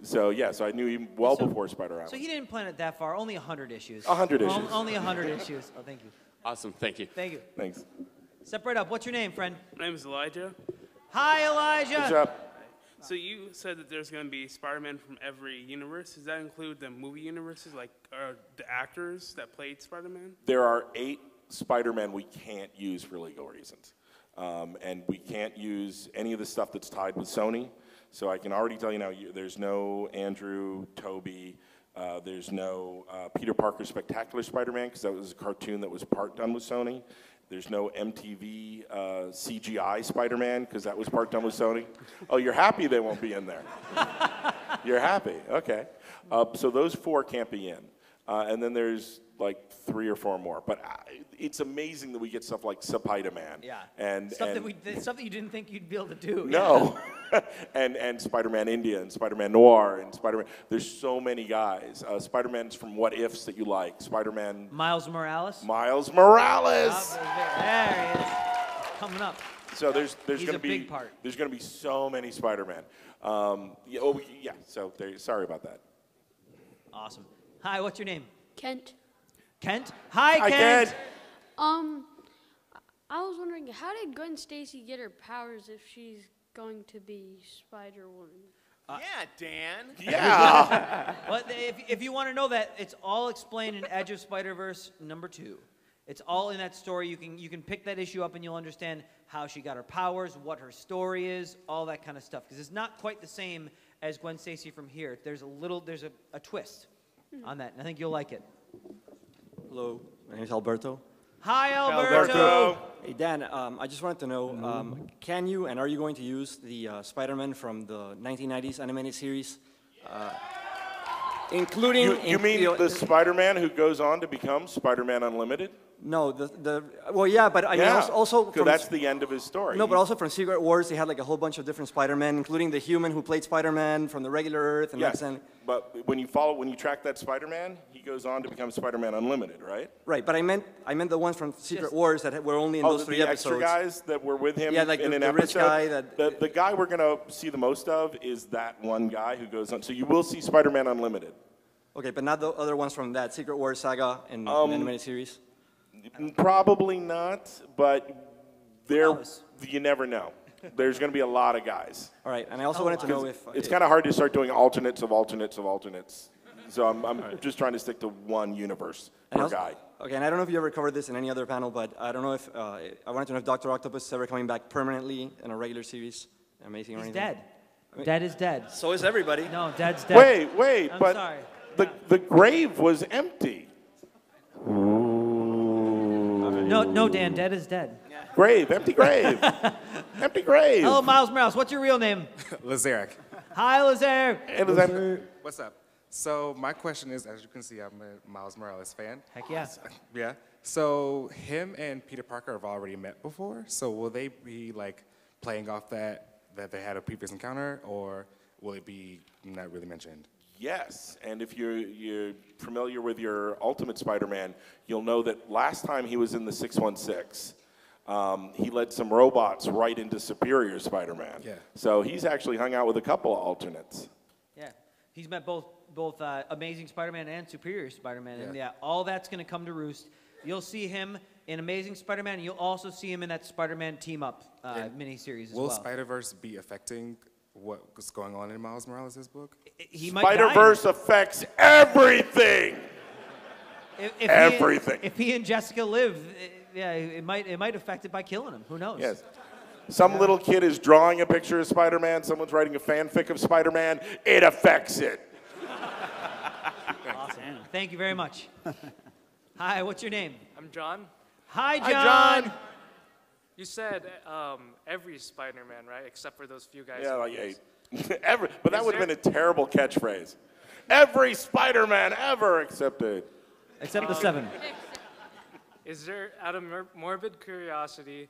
So, yeah, so I knew him well before Spider Island. So he didn't plan it that far, only 100 issues. 100 issues. Only 100 issues. Oh, thank you. Awesome, thank you. Thank you. Thanks. Step right up. What's your name, friend? My name is Elijah. Hi, Elijah. Good job. So you said that there's going to be Spider-Man from every universe. Does that include the movie universes, like the actors that played Spider-Man? There are 8 Spider-Man we can't use for legal reasons. And we can't use any of the stuff that's tied with Sony. So I can already tell you now, there's no Andrew, Toby, there's no Peter Parker Spectacular Spider-Man, because that was a cartoon that was part done with Sony. There's no MTV CGI Spider-Man, because that was part done with Sony. Oh, you're happy they won't be in there. You're happy, okay. So those 4 can't be in. And then there's like 3 or 4 more. But it's amazing that we get stuff like Spider-Man. Yeah. And Stuff that you didn't think you'd be able to do. No. and Spider-Man India and Spider-Man Noir and Spider-Man. There's so many guys. Spider-Man's from What Ifs that you like. Spider-Man. Miles Morales. Miles Morales. Oh, there he is. Coming up. So there's He's going to a be big part. there's going to be so many Spider-Man. Yeah. So sorry about that. Awesome. Hi, what's your name? Kent. Kent. Hi, Hi, Kent. I was wondering, how did Gwen Stacy get her powers if she's going to be Spider-Woman? Yeah, Dan. Yeah. Well, if you want to know that, it's all explained in Edge of Spider-Verse #2. It's all in that story. You can pick that issue up and you'll understand how she got her powers, what her story is, all that kind of stuff. Because it's not quite the same as Gwen Stacy from here. There's a twist on that, and I think you'll like it. Hello, my name is Alberto. Hi, Alberto. Hey, Dan, I just wanted to know, can you and are you going to use the Spider-Man from the 1990s animated series? Including... You mean the Spider-Man who goes on to become Spider-Man Unlimited? No, well, yeah, but I mean, also because that's the end of his story. No, but also from Secret Wars, they had like a whole bunch of different Spider-Men, including the human who played Spider-Man from the regular Earth. And yes, but when you track that Spider-Man, he goes on to become Spider-Man Unlimited, right? Right, but I meant the ones from Secret Wars that were only in those 3 episodes. The extra guys that were with him like in an the episode. rich guy that... The guy we're going to see the most of is that one guy who goes on. So you will see Spider-Man Unlimited. Okay, but not the other ones from that Secret Wars saga and animated series? Probably not, but you never know. There's going to be a lot of guys. All right, and I also wanted to know if... It's kind of hard to start doing alternates of alternates of alternates. So I'm just trying to stick to one universe per guy. Okay, and I don't know if you ever covered this in any other panel, but I don't know if... I wanted to know if Dr. Octopus is ever coming back permanently in a regular series. Amazing or He's anything. dead. Dead is dead. So is everybody. No, Dead's dead. Wait, I'm but sorry. the grave was empty. No, Dan, Dead is dead. Grave, empty grave. Empty grave. Hello, Miles Morales. What's your real name? Lazaric. Hi, Lazare. Hey, Lazare. What's up? So my question is, as you can see, I'm a Miles Morales fan. Heck yeah. Yeah. So him and Peter Parker have already met before. So will they be like playing off that they had a previous encounter, or will it be not really mentioned? Yes, and if you're familiar with your Ultimate Spider-Man, you'll know that last time he was in the 616, he led some robots right into Superior Spider-Man. Yeah. So he's actually hung out with a couple of alternates. Yeah, he's met both Amazing Spider-Man and Superior Spider-Man, and Yeah. all that's going to come to roost. You'll see him in Amazing Spider-Man, and you'll also see him in that Spider-Man team-up miniseries as well. Will Spider-Verse be affecting what's going on in Miles Morales' book? He might die. Spider-Verse affects everything. Everything. If he and Jessica live, it might affect it by killing him. Who knows? Yes. Some little kid is drawing a picture of Spider-Man. Someone's writing a fanfic of Spider-Man. It affects it. Awesome. Thank you very much. Hi, what's your name? I'm John. Hi, John. Hi, John. You said every Spider-Man, right? Except for those few guys. Yeah, like 8. But that would have been a terrible catchphrase. Every Spider-Man ever except 8. Except the 7. Is there, out of morbid curiosity,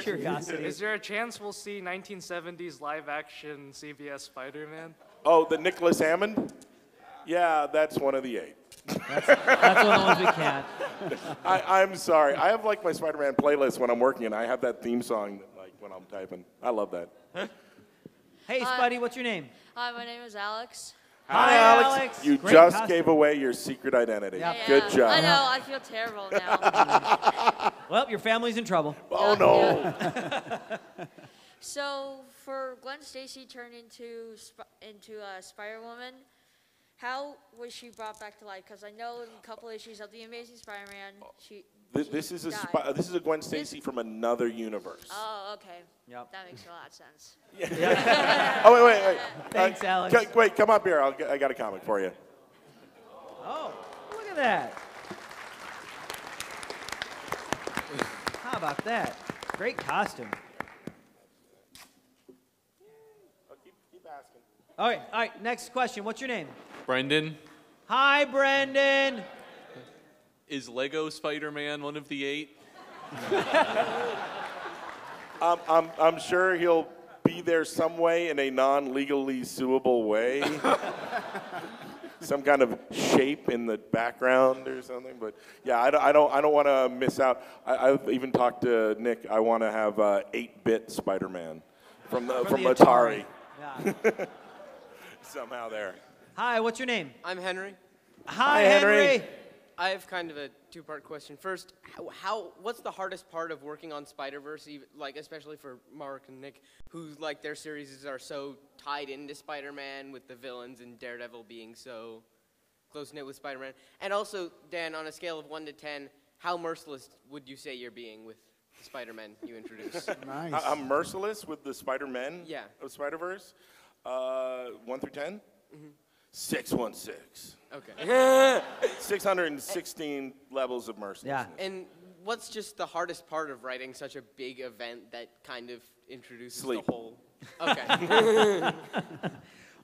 curiosity. Is there a chance we'll see 1970s live-action CBS Spider-Man? Oh, the Nicholas Hammond? Yeah, that's one of the 8. That's one of the ones we can't. I'm sorry. I have like my Spider-Man playlist when I'm working, and I have that theme song like when I'm typing. I love that. Hey, Spidey, what's your name? Hi, my name is Alex. Hi, Alex. You Great just costume. gave away your secret identity. Yeah. Good job. I know, I feel terrible now. Well, your family's in trouble. Oh, no. So, for Gwen Stacy turned into Spider-Woman, how was she brought back to life? Because I know in a couple issues of The Amazing Spider-Man, This is a Gwen Stacy from another universe. Oh, okay. Yep. That makes a lot of sense. Oh, wait. Thanks, Alex. Wait, come up here. I got a comic for you. Oh, look at that. How about that? Great costume. Keep asking. All right, next question. What's your name? Brendan. Hi, Brendan. Is Lego Spider-Man one of the 8? I'm sure he'll be there some way in a non-legally suable way. Some kind of shape in the background or something. But yeah, I don't want to miss out. I've even talked to Nick. I want to have 8-bit Spider-Man from Atari. Yeah. Somehow there. Hi, what's your name? I'm Henry. Hi, Henry. I have kind of a two-part question. First, what's the hardest part of working on Spider-Verse, like especially for Mark and Nick, who like their series are so tied into Spider-Man with the villains and Daredevil being so close-knit with Spider-Man? And also, Dan, on a scale of 1 to 10, how merciless would you say you're being with the Spider-Man you introduce? Nice. I'm merciless with the Spider-Men of Spider-Verse. 1 through 10? Mm-hmm. 616. Okay. 616 levels of mercilessness. Yeah. And what's just the hardest part of writing such a big event that kind of introduces Sleep. the whole? Okay.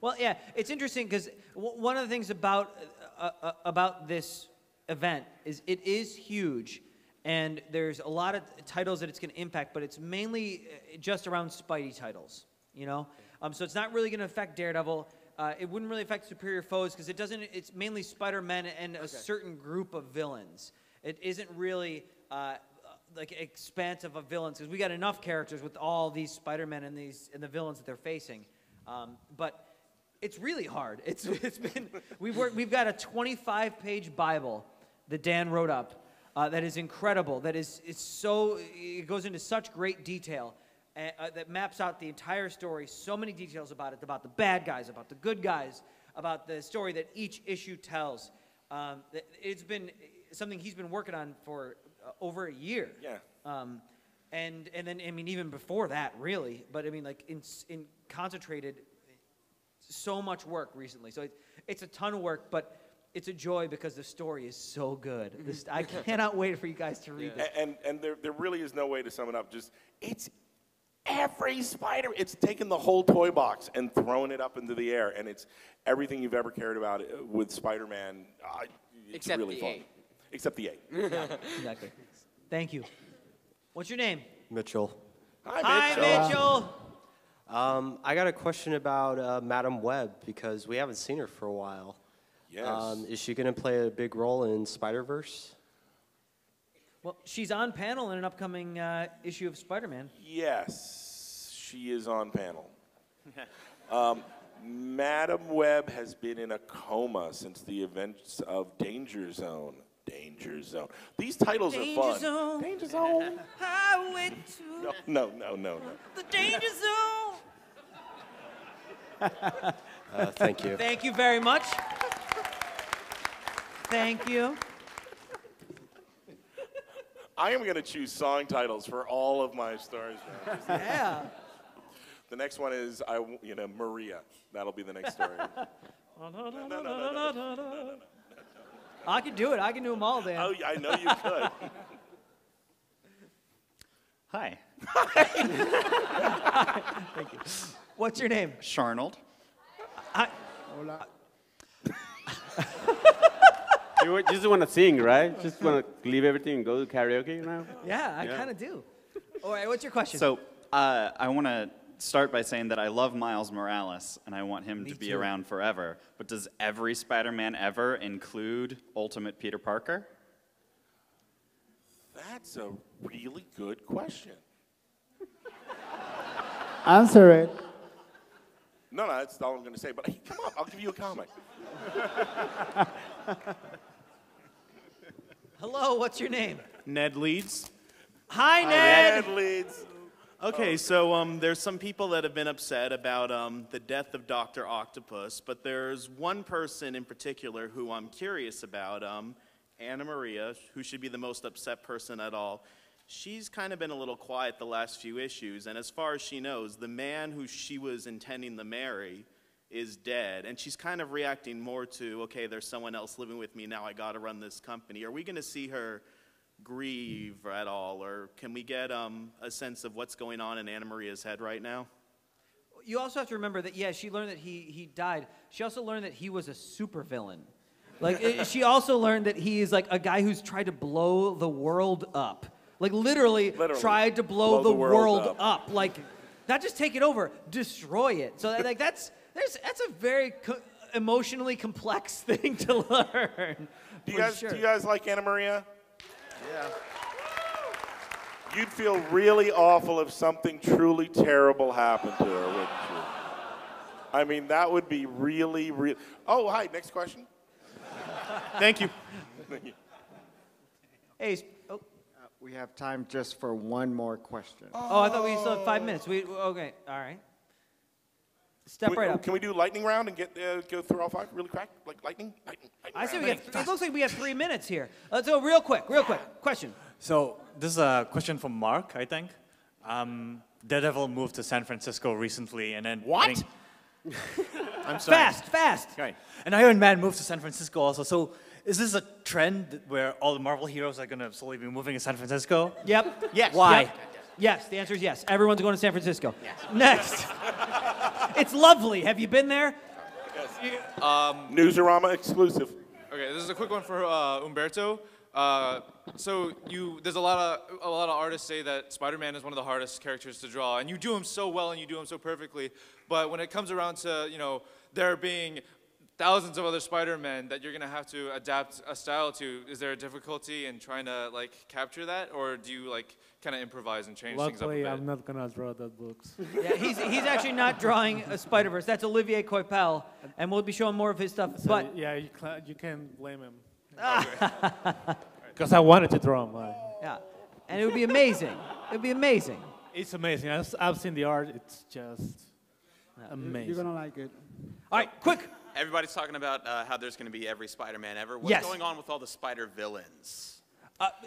Well, yeah, it's interesting because one of the things about this event is it is huge, and there's a lot of titles that it's going to impact, but it's mainly just around Spidey titles, you know? So it's not really going to affect Daredevil. It wouldn't really affect Superior Foes because it's mainly Spider-Man and a certain group of villains. It isn't really like expansive of villains because we got enough characters with all these Spider-Men and the villains that they're facing. But it's really hard. We've got a 25-page Bible that Dan wrote up that is incredible. It goes into such great detail. That maps out the entire story, so many details about it, about the bad guys, about the good guys, about the story that each issue tells. It's been something he's been working on for over a year. Yeah. And then, I mean, even before that, really. But, I mean, like, in concentrated, so much work recently. So it's a ton of work, but it's a joy because the story is so good. I cannot wait for you guys to read this. And there really is no way to sum it up. It's every Spider. It's taken the whole toy box and thrown it up into the air, and it's everything you've ever cared about with Spider-Man. It's Except really the fun. 8. Except the 8. Yeah, exactly. Thank you. What's your name? Mitchell. Hi, Mitchell. I got a question about Madam Web because we haven't seen her for a while. Yes. Is she going to play a big role in Spider-Verse? Well, she's on panel in an upcoming issue of Spider-Man. Yes, she is on panel. Madam Web has been in a coma since the events of Danger Zone. Danger Zone. These titles are fun. Zone. Danger Zone. Highway to No. the Danger Zone. Thank you. Thank you very much. Thank you. I am going to choose song titles for all of my stories. Yeah. The next one is Maria. That'll be the next story. I can do it. I can do them all, Dan. Oh, I know you could. Hi. Thank you. What's your name? Sharnold. Hola. You just want to sing, right? Just want to leave everything and go to karaoke now? Yeah, I kind of do. All right, what's your question? So I want to start by saying that I love Miles Morales, and I want him to be around forever. But does every Spider-Man ever include Ultimate Peter Parker? That's a really good question. Answer it. No, that's all I'm going to say. But hey, come on, I'll give you a comic. Hello, what's your name? Ned Leeds. Hi, Ned. Ned Leeds. Okay, so there's some people that have been upset about the death of Dr. Octopus, but there's one person in particular who I'm curious about, Anna Maria, who should be the most upset person at all. She's kind of been a little quiet the last few issues, and as far as she knows, the man who she was intending to marry is dead, and she's kind of reacting more to, okay, there's someone else living with me, now I gotta run this company. Are we gonna see her grieve at all, or can we get a sense of what's going on in Anna Maria's head right now? You also have to remember that, yeah, she learned that he died. She also learned that he was a supervillain. Like, she also learned that he is like a guy who's tried to blow the world up. Like, literally tried to blow the world up. Like, not just take it over, destroy it. So, like, that's a very emotionally complex thing to learn. Do you guys like Anna Maria? Yeah. You'd feel really awful if something truly terrible happened to her, wouldn't you? I mean, that would be really, really. Oh, hi. Next question. Thank you. Hey, we have time just for one more question. Oh, I thought we still had 5 minutes. Okay, all right. Step right up. Can we do lightning round and go through all 5 really quick? Like lightning? I say it looks like we have 3 minutes here. Let's go real quick. Question. So this is a question from Mark, I think. Daredevil moved to San Francisco recently, and then What? I'm sorry. Fast. Okay. And Iron Man moved to San Francisco also. So is this a trend where all the Marvel heroes are going to slowly be moving to San Francisco? Yep. Yes. Why? Yep. Yes. The answer is yes. Everyone's going to San Francisco. Yes. Next. It's lovely. Have you been there? Newsarama exclusive. Okay, this is a quick one for Umberto. So there's a lot of artists say that Spider-Man is one of the hardest characters to draw, and you do him so well and you do him so perfectly. But when it comes around to there being thousands of other Spider-Men that you're gonna have to adapt a style to, is there a difficulty in trying to like capture that, or do you like kind of improvise and change things up a Luckily, bit? I'm not gonna draw that books. Yeah, he's actually not drawing a Spider-Verse. That's Olivier Coipel, and we'll be showing more of his stuff. So, but yeah, you can't blame him. Because I wanted to draw him. Yeah, and it would be amazing. It would be amazing. It's amazing. I've seen the art. It's just amazing. You're gonna like it. All right, quick. Everybody's talking about how there's going to be every Spider-Man ever. What's Yes. going on with all the Spider villains?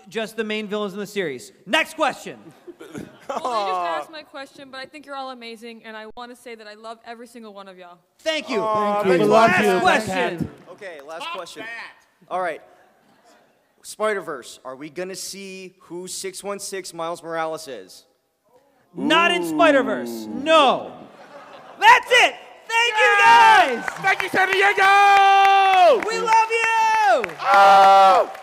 Just the main villains in the series. Next question. Well, I just asked my question, but I think you're all amazing, and I want to say that I love every single one of y'all. Thank you. Thank you. We love you. Last question. Okay, last question. All right. Spider-Verse, are we going to see who 616 Miles Morales is? Not in Spider-Verse. No. That's it. Thank you, guys. Thank you, San Diego. We love you. Oh!